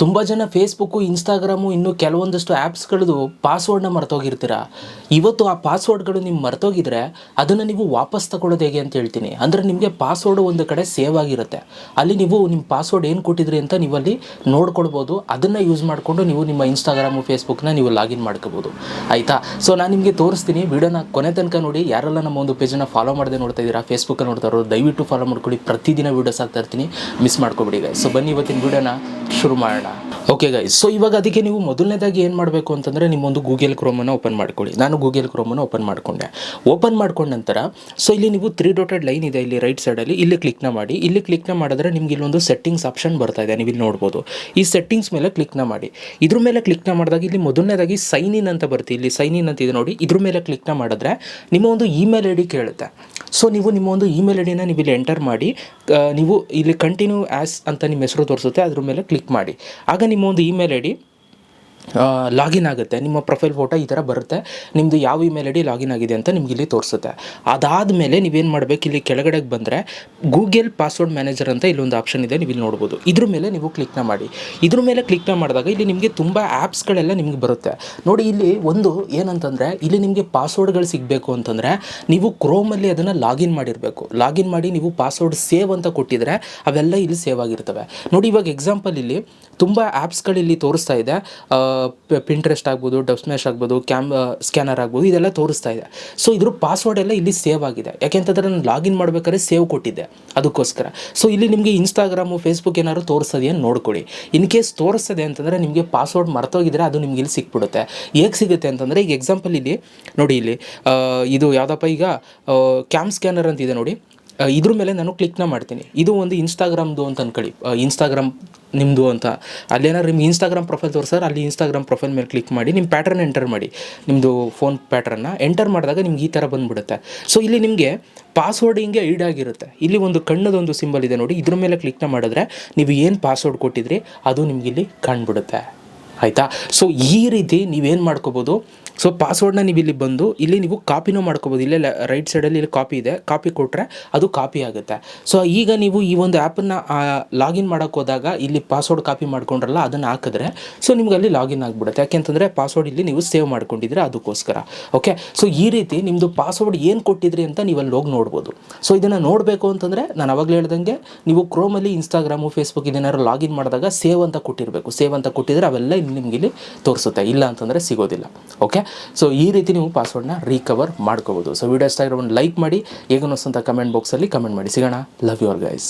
ತುಂಬ ಜನ Facebook, Instagram ಇನ್ನು ಕೆಲವೊಂದಷ್ಟು ಆ್ಯಪ್ಸ್ಗಳದ್ದು ಪಾಸ್ವರ್ಡ್ನ ಮರ್ತೋಗಿರ್ತೀರ. ಇವತ್ತು ಆ ಪಾಸ್ವರ್ಡ್ಗಳು ನೀವು ಮರ್ತೋಗಿದ್ರೆ ಅದನ್ನು ನೀವು ವಾಪಸ್ ತಗೊಳ್ಳೋದು ಹೇಗೆ ಅಂತ ಹೇಳ್ತೀನಿ. ಅಂದರೆ ನಿಮಗೆ ಪಾಸ್ವರ್ಡು ಒಂದು ಕಡೆ ಸೇವ್ ಆಗಿರುತ್ತೆ. ಅಲ್ಲಿ ನೀವು ನಿಮ್ಮ ಪಾಸ್ವರ್ಡ್ ಏನು ಕೊಟ್ಟಿದ್ರಿ ಅಂತ ನೀವು ಅಲ್ಲಿ ನೋಡ್ಕೊಳ್ಬೋದು. ಅದನ್ನು ಯೂಸ್ ಮಾಡಿಕೊಂಡು ನೀವು ನಿಮ್ಮ ಇನ್ಸ್ಟಾಗ್ರಾಮು, ಫೇಸ್ಬುಕ್ನ ನೀವು ಲಾಗಿನ್ ಮಾಡ್ಕೋಬೋದು. ಆಯಿತಾ? ಸೊ ನಾನು ನಿಮಗೆ ತೋರಿಸ್ತೀನಿ. ವಿಡಿಯೋನ ಕೊನೆ ತನಕ ನೋಡಿ. ಯಾರೆಲ್ಲ ನಮ್ಮ ಒಂದು ಪೇಜನ್ನು ಫಾಲೋ ಮಾಡದೆ ನೋಡ್ತಾ ಇದ್ದೀರಾ, ಫೇಸ್ಬುಕ್ಕಲ್ಲಿ ನೋಡ್ತಾ ಇರೋರು ದಯವಿಟ್ಟು ಫಾಲೋ ಮಾಡ್ಕೊಳ್ಳಿ. ಪ್ರತಿದಿನ ವೀಡಿಯೋಸ್ ಆಗ್ತಾ ಇರ್ತೀನಿ, ಮಿಸ್ ಮಾಡ್ಕೊಬಿಡಿ ಗೈಸ್. ಸೊ ಬನ್ನಿ ಇವತ್ತಿನ ವೀಡಿಯೋನ ಶುರು ಮಾಡೋಣ. ಓಕೆ ಗೈಸ್, ಸೊ ಇವಾಗ ಅದಕ್ಕೆ ನೀವು ಮೊದಲನೇದಾಗಿ ಏನು ಮಾಡಬೇಕು ಅಂತಂದರೆ ನಿಮ್ಮೊಂದು ಗೂಗಲ್ ಕ್ರೋಮನ್ನು ಓಪನ್ ಮಾಡ್ಕೊಳ್ಳಿ. ನಾನು ಗೂಗಲ್ ಕ್ರೋಮನ್ನು ಓಪನ್ ಮಾಡಿಕೊಂಡೆ. ಓಪನ್ ಮಾಡ್ಕೊಂಡ ನಂತರ ಸೊ ಇಲ್ಲಿ ನೀವು 3 ಡಾಟೆಡ್ ಲೈನ್ ಇದೆ ಇಲ್ಲಿ ರೈಟ್ ಸೈಡಲ್ಲಿ, ಇಲ್ಲಿ ಕ್ಲಿಕ್ನ ಮಾಡಿ. ಇಲ್ಲಿ ಕ್ಲಿಕ್ನ ಮಾಡಿದ್ರೆ ನಿಮ್ಗೆ ಇಲ್ಲೊಂದು ಸೆಟ್ಟಿಂಗ್ಸ್ ಆಪ್ಷನ್ ಬರ್ತಾ ಇದೆ, ನೀವು ಇಲ್ಲಿ ನೋಡ್ಬೋದು. ಈ ಸೆಟ್ಟಿಂಗ್ಸ್ ಮೇಲೆ ಕ್ಲಿಕ್ನ ಮಾಡಿ. ಇದ್ರ ಮೇಲೆ ಕ್ಲಿಕ್ನ ಮಾಡಿದಾಗ ಇಲ್ಲಿ ಮೊದಲನೇದಾಗಿ ಸೈನ್ ಇನ್ ಅಂತ ಬರುತ್ತೆ. ಇಲ್ಲಿ ಸೈನ್ ಇನ್ ಅಂತ ಇದೆ ನೋಡಿ, ಇದ್ರ ಮೇಲೆ ಕ್ಲಿಕ್ನ ಮಾಡಿದ್ರೆ ನಿಮ್ಮ ಒಂದು ಇಮೇಲ್ ಐ ಡಿ ಕೇಳುತ್ತೆ. ಸೊ ನೀವು ನಿಮ್ಮ ಒಂದು ಇಮೇಲ್ ಐ ಡಿನ ನೀವು ಇಲ್ಲಿ ಎಂಟರ್ ಮಾಡಿ, ನೀವು ಇಲ್ಲಿ ಕಂಟಿನ್ಯೂ ಆ್ಯಸ್ ಅಂತ ನಿಮ್ಮ ಹೆಸರು ತೋರಿಸುತ್ತೆ, ಅದ್ರ ಮೇಲೆ ಕ್ಲಿಕ್ ಮಾಡಿ. ಆಗ ನಿಮ್ಮ ಒಂದು ಇಮೇಲ್ ಐ ಡಿ ಲಾಗಿನ್ ಆಗುತ್ತೆ. ನಿಮ್ಮ ಪ್ರೊಫೈಲ್ ಫೋಟೋ ಈ ಥರ ಬರುತ್ತೆ. ನಿಮ್ಮದು ಯಾವ ಇಮೇಲ್ ಐ ಡಿ ಲಾಗಿನ್ ಆಗಿದೆ ಅಂತ ನಿಮ್ಗೆ ಇಲ್ಲಿ ತೋರಿಸುತ್ತೆ. ಅದಾದಮೇಲೆ ನೀವೇನು ಮಾಡಬೇಕು, ಇಲ್ಲಿ ಕೆಳಗಡೆಗೆ ಬಂದರೆ ಗೂಗಲ್ ಪಾಸ್ವರ್ಡ್ ಮ್ಯಾನೇಜರ್ ಅಂತ ಇಲ್ಲೊಂದು ಆಪ್ಷನ್ ಇದೆ, ನೀವು ಇಲ್ಲಿ ನೋಡ್ಬೋದು. ಇದ್ರ ಮೇಲೆ ನೀವು ಕ್ಲಿಕ್ನ ಮಾಡಿ. ಇದ್ರ ಮೇಲೆ ಕ್ಲಿಕ್ನ ಮಾಡಿದಾಗ ಇಲ್ಲಿ ನಿಮಗೆ ತುಂಬ ಆ್ಯಪ್ಸ್ಗಳೆಲ್ಲ ನಿಮಗೆ ಬರುತ್ತೆ ನೋಡಿ. ಇಲ್ಲಿ ಒಂದು ಏನಂತಂದರೆ ಇಲ್ಲಿ ನಿಮಗೆ ಪಾಸ್ವರ್ಡ್ಗಳು ಸಿಗಬೇಕು ಅಂತಂದರೆ ನೀವು ಕ್ರೋಮಲ್ಲಿ ಅದನ್ನು ಲಾಗಿನ್ ಮಾಡಿರಬೇಕು. ಲಾಗಿನ್ ಮಾಡಿ ನೀವು ಪಾಸ್ವರ್ಡ್ ಸೇವ್ ಅಂತ ಕೊಟ್ಟಿದ್ರೆ ಅವೆಲ್ಲ ಇಲ್ಲಿ ಸೇವ್ ಆಗಿರ್ತವೆ ನೋಡಿ. ಇವಾಗ ಎಕ್ಸಾಂಪಲ್ ಇಲ್ಲಿ ತುಂಬ ಆ್ಯಪ್ಸ್ಗಳಿಲ್ಲಿ ತೋರಿಸ್ತಾ ಇದೆ. ಪಿಂಟ್ರೆಸ್ಟ್ ಆಗ್ಬೋದು, ಡಬ್ ಸ್ಮ್ಯಾಶ್ ಆಗ್ಬೋದು, ಸ್ಕ್ಯಾನರ್ ಆಗ್ಬೋದು, ಇದೆಲ್ಲ ತೋರಿಸ್ತಾ ಇದೆ. ಸೊ ಇದ್ರ ಪಾಸ್ವರ್ಡ್ ಎಲ್ಲ ಇಲ್ಲಿ ಸೇವ್ ಆಗಿದೆ. ಯಾಕೆಂತಂದರೆ ನಾನು ಲಾಗಿನ್ ಮಾಡ್ಬೇಕಾದ್ರೆ ಸೇವ್ ಕೊಟ್ಟಿದ್ದೆ, ಅದಕ್ಕೋಸ್ಕರ. ಸೊ ಇಲ್ಲಿ ನಿಮಗೆ ಇನ್ಸ್ಟಾಗ್ರಾಮು, ಫೇಸ್ಬುಕ್ ಏನಾದ್ರು ತೋರಿಸ್ತದೆಯಾ ನೋಡ್ಕೊಳ್ಳಿ. ಇನ್ ಕೇಸ್ ತೋರಿಸ್ತದೆ ಅಂತಂದರೆ ನಿಮಗೆ ಪಾಸ್ವರ್ಡ್ ಮರ್ತೋಗಿದ್ರೆ ಅದು ನಿಮ್ಗೆ ಇಲ್ಲಿ ಸಿಕ್ಬಿಡುತ್ತೆ. ಹೇಗೆ ಸಿಗುತ್ತೆ ಅಂತಂದರೆ ಈಗ ಎಕ್ಸಾಂಪಲ್ ಇಲ್ಲಿ ನೋಡಿ, ಇಲ್ಲಿ ಇದು ಯಾವುದಪ್ಪ, ಈಗ ಸ್ಕ್ಯಾನರ್ ಅಂತಿದೆ ನೋಡಿ. ಇದ್ರ ಮೇಲೆ ನಾನು ಕ್ಲಿಕ್ನ ಮಾಡ್ತೀನಿ. ಇದು ಒಂದು ಇನ್ಸ್ಟಾಗ್ರಾಮ್ದು ಅಂತ ಅಂದ್ಕೊಳ್ಳಿ, ಇನ್ಸ್ಟಾಗ್ರಾಮ್ ನಿಮ್ಮದು ಅಂತ. ಅಲ್ಲೇನಾದ್ರು ನಿಮ್ಮ ಇನ್ಸ್ಟಾಗ್ರಾಮ್ ಪ್ರೊಫೈಲ್ ತೋರಿಸಿದ್ರೆ ಅಲ್ಲಿ ಇನ್ಸ್ಟಾಗ್ರಾಮ್ ಪ್ರೊಫೈಲ್ ಮೇಲೆ ಕ್ಲಿಕ್ ಮಾಡಿ ನಿಮ್ಮ ಪ್ಯಾಟ್ರನ್ ಎಂಟರ್ ಮಾಡಿ. ನಿಮ್ಮದು ಫೋನ್ ಪ್ಯಾಟ್ರನ್ನ ಎಂಟರ್ ಮಾಡಿದಾಗ ನಿಮ್ಗೆ ಈ ಥರ ಬಂದುಬಿಡುತ್ತೆ. ಸೊ ಇಲ್ಲಿ ನಿಮಗೆ ಪಾಸ್ವರ್ಡ್ ಹಿಂಗೆ ಐಡ್ ಆಗಿರುತ್ತೆ. ಇಲ್ಲಿ ಒಂದು ಕಣ್ಣದೊಂದು ಸಿಂಬಲ್ ಇದೆ ನೋಡಿ, ಇದ್ರ ಮೇಲೆ ಕ್ಲಿಕ್ನ ಮಾಡಿದ್ರೆ ನೀವು ಏನು ಪಾಸ್ವರ್ಡ್ ಕೊಟ್ಟಿದ್ರಿ ಅದು ನಿಮ್ಗೆ ಇಲ್ಲಿ ಕಾಣ್ಬಿಡುತ್ತೆ. ಆಯಿತಾ? ಸೊ ಈ ರೀತಿ ನೀವೇನು ಮಾಡ್ಕೋಬೋದು. ಸೊ ಪಾಸ್ವರ್ಡ್ನ ನೀವು ಇಲ್ಲಿ ಬಂದು ಇಲ್ಲಿ ನೀವು ಕಾಪಿನೂ ಮಾಡ್ಕೋಬೋದು. ಇಲ್ಲೇ ರೈಟ್ ಸೈಡಲ್ಲಿ ಇಲ್ಲಿ ಕಾಪಿ ಇದೆ, ಕಾಪಿ ಕೊಟ್ಟರೆ ಅದು ಕಾಪಿ ಆಗುತ್ತೆ. ಸೊ ಈಗ ನೀವು ಈ ಒಂದು ಆ್ಯಪನ್ನು ಲಾಗಿನ್ ಮಾಡೋಕ್ಕೆ ಹೋದಾಗ ಇಲ್ಲಿ ಪಾಸ್ವರ್ಡ್ ಕಾಪಿ ಮಾಡ್ಕೊಂಡ್ರಲ್ಲ, ಅದನ್ನು ಹಾಕಿದ್ರೆ ಸೊ ನಿಮ್ಗೆ ಅಲ್ಲಿ ಲಾಗಿನ್ ಆಗಿಬಿಡುತ್ತೆ. ಯಾಕೆಂತಂದರೆ ಪಾಸ್ವರ್ಡ್ ಇಲ್ಲಿ ನೀವು ಸೇವ್ ಮಾಡ್ಕೊಂಡಿದ್ರೆ ಅದಕ್ಕೋಸ್ಕರ. ಓಕೆ, ಸೊ ಈ ರೀತಿ ನಿಮ್ಮದು ಪಾಸ್ವರ್ಡ್ ಏನು ಕೊಟ್ಟಿದ್ರಿ ಅಂತ ನೀವು ಅಲ್ಲಿ ಹೋಗಿ ನೋಡ್ಬೋದು. ಸೊ ಇದನ್ನು ನೋಡಬೇಕು ಅಂತಂದರೆ ನಾನು ಅವಾಗಲೇ ಹೇಳ್ದಂಗೆ ನೀವು ಕ್ರೋಮಲ್ಲಿ ಇನ್ಸ್ಟಾಗ್ರಾಮು, ಫೇಸ್ಬುಕ್ ಇದನ್ನೆಲ್ಲ ಲಾಗಿನ್ ಮಾಡಿದಾಗ ಸೇವ್ ಅಂತ ಕೊಟ್ಟಿರಬೇಕು. ಸೇವ್ ಅಂತ ಕೊಟ್ಟಿದ್ರೆ ಅವೆಲ್ಲ ಇಲ್ಲಿ ನಿಮ್ಗೆ ಇಲ್ಲಿ ತೋರಿಸುತ್ತೆ, ಇಲ್ಲ ಅಂತಂದರೆ ಸಿಗೋದಿಲ್ಲ. ಓಕೆ, ಸೊ ಈ ರೀತಿ ನೀವು ಪಾಸ್ವರ್ಡ್ನ ರಿಕವರ್ ಮಾಡ್ಕೋಬೋದು. ಸೊ ವಿಡಿಯೋ ಇಷ್ಟ ಆಗಿರೋ ಒಂದು ಲೈಕ್ ಮಾಡಿ, ಹೇಗೆ ಅನ್ನಿಸ್ತು ಅಂತ ಕಮೆಂಟ್ ಬಾಕ್ಸಲ್ಲಿ ಕಮೆಂಟ್ ಮಾಡಿ. ಸಿಗೋಣ. Love you all guys.